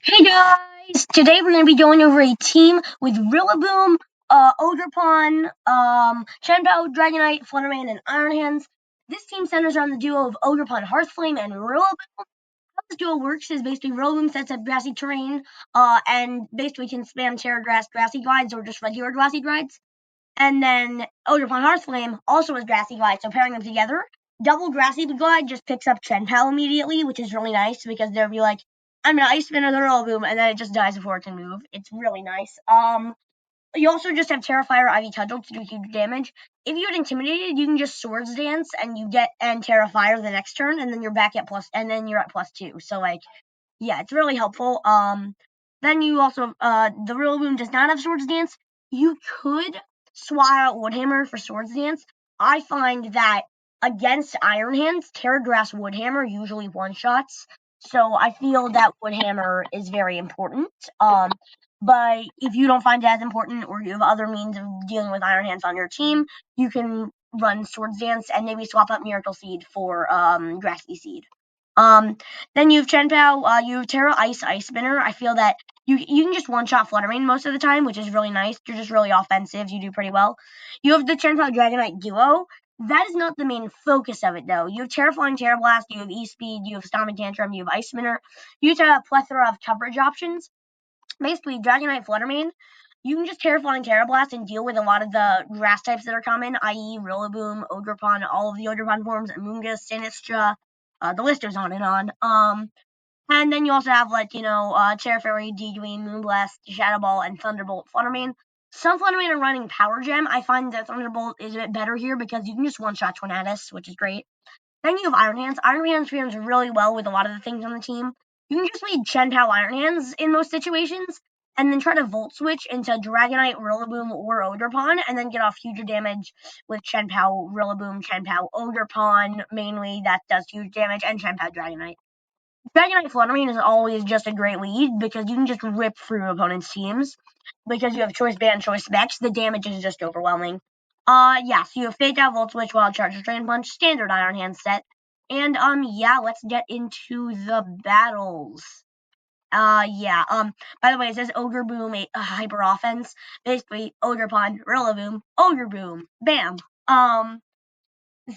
Hey guys! Today we're going to be going over a team with Rillaboom, Ogerpon, chien-pao, Dragonite, Flutterman, and Iron Hands. This team centers around the duo of Ogerpon, Hearthflame, and Rillaboom. How this duo works is basically Rillaboom sets up grassy terrain, and basically can spam Terra Grass grassy glides or just regular grassy glides. And then Ogerpon Hearthflame also has grassy glide, so pairing them together, double grassy glide just picks up chien-pao immediately, which is really nice because they'll be like, I'm gonna ice spin another Rillaboom, and then it just dies before it can move. It's really nice. You also just have Terrifier, Ivy Cudgel to do huge damage. If you get intimidated, you can just Swords Dance and Terrifier the next turn, and then you're back at and then you're at +2. So yeah, it's really helpful. Then you also the Rillaboom does not have Swords Dance. You could swap out Woodhammer for Swords Dance. I find that against Iron Hands, Terra Grass Woodhammer usually one-shots. So I feel that Woodhammer is very important. But if you don't find it as important or you have other means of dealing with Iron Hands on your team, you can run Swords Dance and maybe swap out Miracle Seed for Grassy Seed. Then you have chien-pao, you have Terra Ice Spinner. I feel that you can just one-shot Fluttermane most of the time, which is really nice. You're just really offensive. You do pretty well. You have the chien-pao Dragonite duo. That is not the main focus of it, though. You have Terraflying Terra Blast, you have E-Speed, you have Stomping Tantrum, you have Ice Spinner. You have a plethora of coverage options. Basically, Dragonite Fluttermane, you can just Terraflying Terra Blast and deal with a lot of the grass types that are common, i.e. Rillaboom, Ogerpon, all of the Ogerpon forms, Amoonguss, Sinistra. The list goes on and on. And then you also have, Terra Fairy, Digimon, Moonblast, Shadow Ball, and Thunderbolt Fluttermane. Some Fluttermane are running Power Gem. I find that Thunderbolt is a bit better here because you can just one-shot Tornadus, which is great. Then you have Iron Hands. Iron Hands pairs really well with a lot of the things on the team. You can just lead chien-pao Iron Hands in most situations, and then try to Volt Switch into Dragonite, Rillaboom, or Ogerpon, and then get off huge damage with chien-pao Rillaboom, chien-pao Ogerpon, mainly, that does huge damage, and chien-pao Dragonite. Dragonite Fluttermane is always just a great lead because you can just rip through opponents' teams. Because you have Choice Band, Choice Specs, the damage is just overwhelming. Yeah, so you have Fake Out, Volt Switch, Wild Charge, Drain Punch, standard Iron Hand set. And, yeah, let's get into the battles. Yeah, by the way, it says Ogerboom, hyper offense. Basically, Ogerpon, Rillaboom, Ogerboom, bam.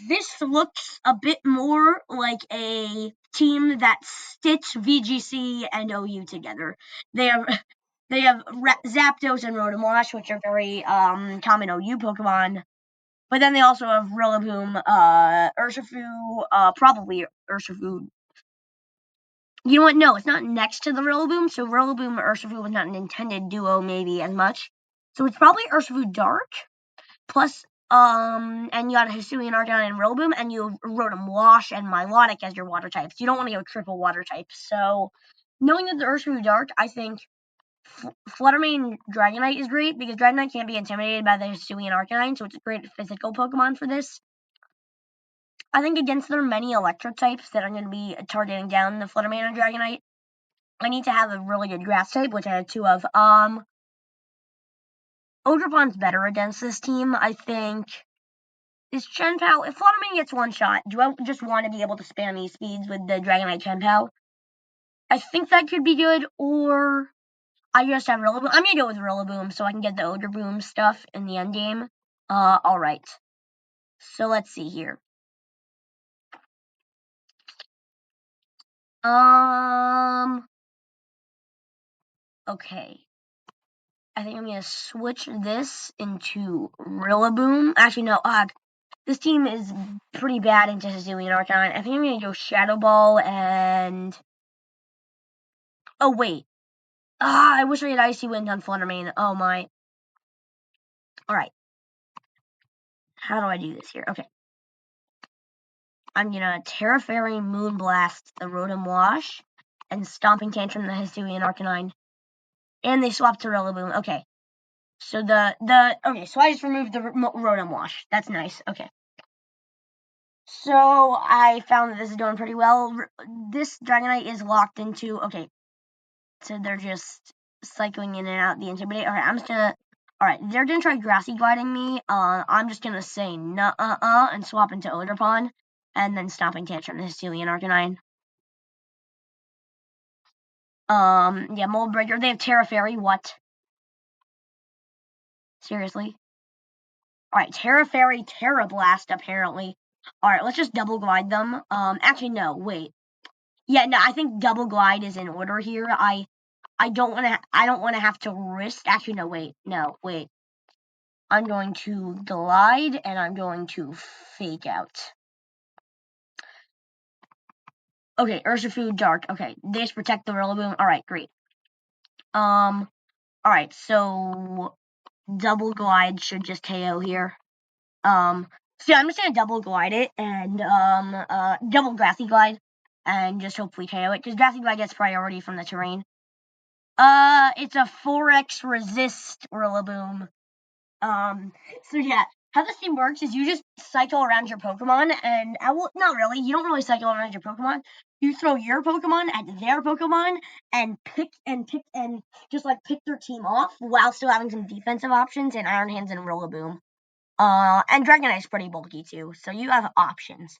This looks a bit more like a team that stitched VGC and OU together. They have Zapdos and Rotom, which are very common OU Pokemon. But then they also have Rillaboom, Urshifu, probably Urshifu. You know what? No, it's not next to the Rillaboom. So Rillaboom and Urshifu was not an intended duo, maybe as much. So it's probably Urshifu Dark plus. And you got Hisuian Arcanine and Rillaboom, and you Rotom Wash and Milotic as your water types. You don't want to go triple water types. So, knowing that the Urshifu Dark, I think Fluttermane Dragonite is great because Dragonite can't be intimidated by the Hisuian Arcanine, so it's a great physical Pokemon for this. I think against their many electric types that are going to be targeting down the Fluttermane and Dragonite, I need to have a really good grass type, which I have two of. Ogerpon's better against this team, I think. Is chien-pao, if Fluttermane gets one shot, do I just want to be able to spam E-Speeds with the Dragonite chien-pao? I think that could be good, or I just have Rillaboom. I'm gonna go with Rillaboom so I can get the Ogerboom stuff in the end game. Alright. So let's see here. Okay. I think I'm gonna switch this into Rillaboom. Actually, no, this team is pretty bad into Hisuian Arcanine. I think I'm gonna go Shadow Ball and... Oh, wait. I wish I had Icy Wind on Fluttermane. Oh, my. Alright. How do I do this here? Okay. I'm gonna Terra Fairy Moonblast the Rotom Wash and Stomping Tantrum the Hisuian Arcanine. And they swapped to Rillaboom. Okay. So okay, so I just removed the Rotom Wash. That's nice. Okay. So I found that this is doing pretty well. This Dragonite is locked into, okay. So they're just cycling in and out the Intimidate. Alright, I'm just gonna, alright, they're gonna try Grassy Gliding me. I'm just gonna say nuh-uh-uh and swap into Ogerpon. And then Stomping Tantrum the Hisuian Arcanine. Yeah, Mold Breaker. They have Terra Fairy. What? Seriously? Alright, Terra Fairy, Terra Blast, apparently. Alright, let's just double glide them. Actually, no, wait. Yeah, no, I think double glide is in order here. I don't wanna have to risk. Actually, no, wait. No, wait. I'm going to glide, and I'm going to fake out. Okay, Urshifu, Dark. Okay, this protect the rillaboom. Alright, great. Alright, so double glide should just KO here. So I'm just gonna double glide it and double grassy glide and just hopefully KO it because grassy glide gets priority from the terrain. It's a 4x resist rillaboom. So yeah, how this team works is you just cycle around your Pokemon and not really. You don't really cycle around your Pokemon. You throw your Pokemon at their Pokemon and pick and just like pick their team off while still having some defensive options in Iron Hands and Rillaboom. And Dragonite's pretty bulky too, so you have options.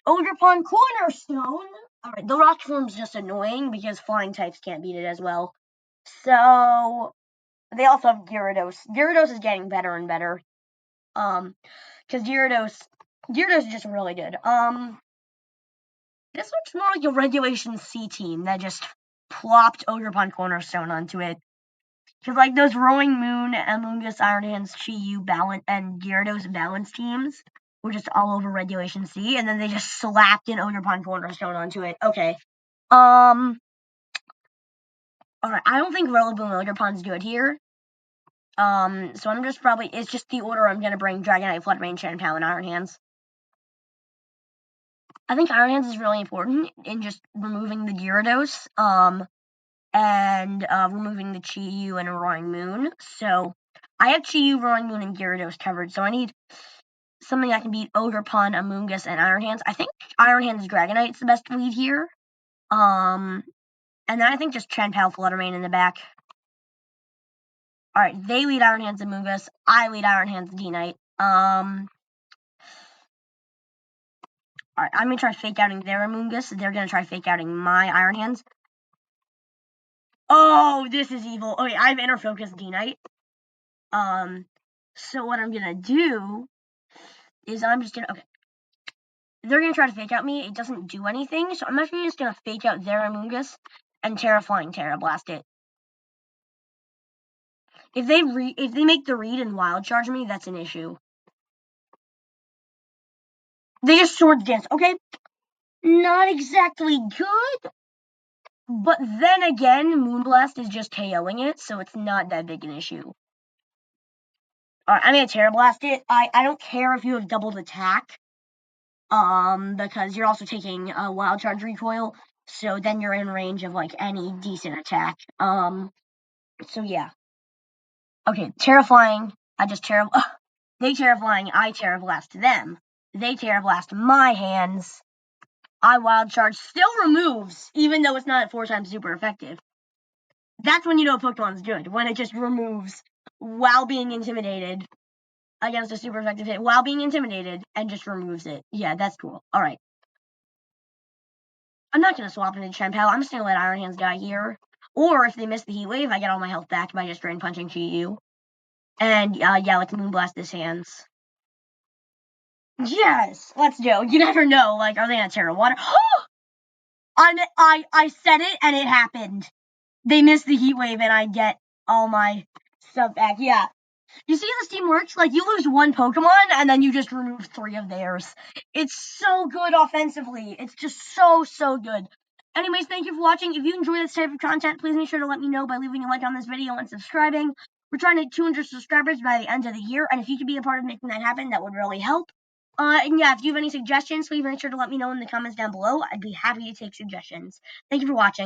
Ogerpon Cornerstone. Alright, the rock form's just annoying because flying types can't beat it as well. So they also have Gyarados. Gyarados is getting better and better. Because Gyarados is just really good. This looks more like a Regulation C team that just plopped Ogerpon Cornerstone onto it. Because, like, those Roaring Moon, Amoonguss, Iron Hands, Chi-Yu, and Gyarados balance teams were just all over Regulation C, and then they just slapped an Ogerpon Cornerstone onto it. Okay. Alright, I don't think Rillaboom Ogerpon's good here. So I'm just it's just the order I'm gonna bring Dragonite, Flutter Mane, chien-pao, and Iron Hands. I think Iron Hands is really important in just removing the Gyarados, and removing the Chi-Yu and Roaring Moon. So I have Chi-Yu, Roaring Moon, and Gyarados covered, so I need something that can beat Ogerpon, Amoonguss, and Iron Hands. I think Iron Hands Dragonite's the best lead here. And then I think just chien-pao, Flutter Mane in the back. Alright, they lead Iron Hands Amoonguss. I lead Iron Hands D-Knight. Alright, I'm gonna try fake outing their Amoonguss. They're gonna try fake outing my Iron Hands. Oh, this is evil. Okay, I have Inner Focus D-Knight. So what I'm gonna do is I'm just gonna, okay. They're gonna try to fake out me. It doesn't do anything, so I'm actually just gonna fake out their Amoonguss and Terra Blast it. If they make the read and Wild Charge me, that's an issue. They just Swords Dance. Okay, not exactly good, but then again, Moonblast is just KOing it, so it's not that big an issue. Alright, I'm gonna Terra Blast it. I don't care if you have doubled attack, because you're also taking a Wild Charge recoil, so then you're in range of, like, any decent attack. So yeah. Okay, Terraflying, they Terraflying, I Terra Blast them. They Terra Blast my hands. I Wild Charge still removes, even though it's not at 4 times super effective. That's when you know Pokemon's good, when it just removes while being intimidated against a super effective hit, while being intimidated, and just removes it. Yeah, that's cool. Alright. I'm not gonna swap into chien-pao. I'm just gonna let Iron Hands die here. Or if they miss the Heat Wave, I get all my health back by just Drain Punching Chi-Yu. And yeah, let's Moonblast his hands. Yes, let's do. You never know. Like, are they gonna Terra Water? I said it and it happened. They missed the Heat Wave and I get all my stuff back. Yeah. You see how this team works? Like, you lose 1 Pokemon and then you just remove 3 of theirs. It's so good offensively. It's just so good. Anyways, thank you for watching. If you enjoy this type of content, please make sure to let me know by leaving a like on this video and subscribing. We're trying to hit 200 subscribers by the end of the year, and if you could be a part of making that happen, that would really help. And yeah, if you have any suggestions, please make sure to let me know in the comments down below. I'd be happy to take suggestions. Thank you for watching.